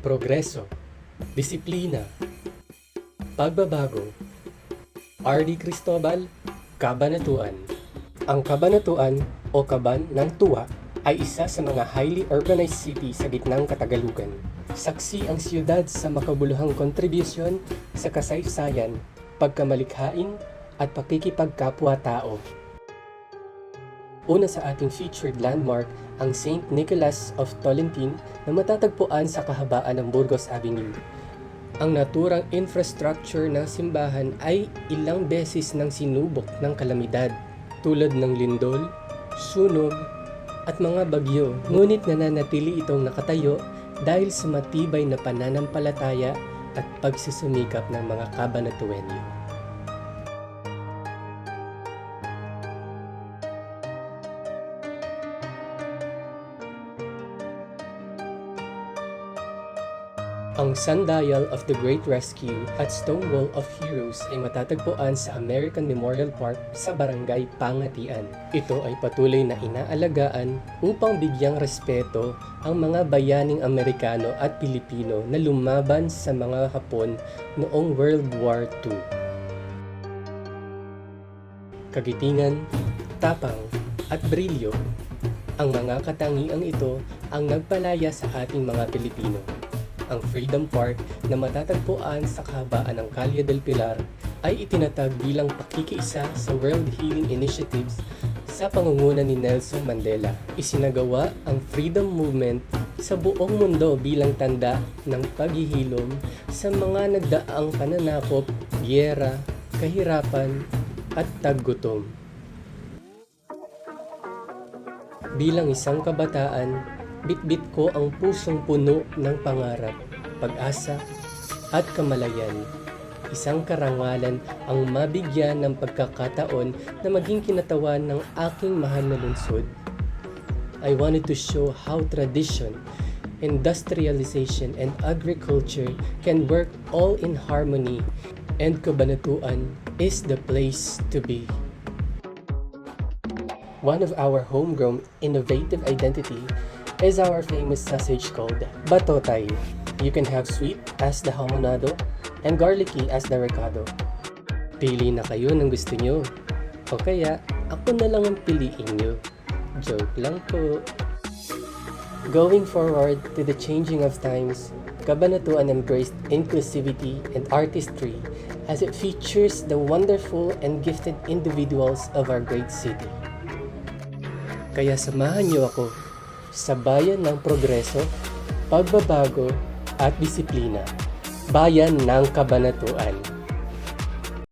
progreso, disiplina, pagbabago. R.D. Cristobal, Kabanatuan. Ang Kabanatuan o Kaban ng Tuwa ay isa sa mga highly urbanized city sa gitnang Katagalugan. Saksi ang siyudad sa makabuluhang kontribusyon sa kasaysayan, pagkamalikhain at pakikipagkapwa-tao. Una sa ating featured landmark ang St. Nicholas of Tolentine na matatagpuan sa kahabaan ng Burgos Avenue. Ang naturang infrastructure ng simbahan ay ilang beses nang sinubok ng kalamidad tulad ng lindol, sunog, at mga bagyo. Ngunit nananatili itong nakatayo dahil sa matibay na pananampalataya at pagsusumikap ng mga Kabanatuenyo. Ang Sundial of the Great Rescue at Stone Wall of Heroes ay matatagpuan sa American Memorial Park sa Barangay Pangatian. Ito ay patuloy na inaalagaan upang bigyang respeto ang mga bayaning Amerikano at Pilipino na lumaban sa mga Hapon noong World War II. Kagitingan, tapang, at brilyo, ang mga katangiang ito ang nagpalaya sa ating mga Pilipino. Ang Freedom Park na matatagpuan sa kahabaan ng Calle del Pilar ay itinatag bilang pakikiisa sa World Healing Initiatives sa pangunguna ni Nelson Mandela. Isinagawa ang Freedom Movement sa buong mundo bilang tanda ng paghihilom sa mga nagdaang pananakop, giyera, kahirapan at taggutom. Bilang isang kabataan, bitbit ko ang pusong puno ng pangarap, pag-asa, at kamalayan. Isang karangalan ang mabigyan ng pagkakataon na maging kinatawan ng aking mahal na lungsod. I wanted to show how tradition, industrialization, and agriculture can work all in harmony, and Kabanatuan is the place to be. One of our homegrown innovative identity is our famous sausage called batotay. You can have sweet as the hamonado and garlicky as the recado. Pili na kayo ng gusto nyo. O kaya, ako na lang ang piliin nyo. Joke lang po. Going forward to the changing of times, Kabanatuan embraced inclusivity and artistry as it features the wonderful and gifted individuals of our great city. Kaya samahan nyo ako sa bayan ng progreso, pagbabago at disiplina, bayan ng Kabanatuan.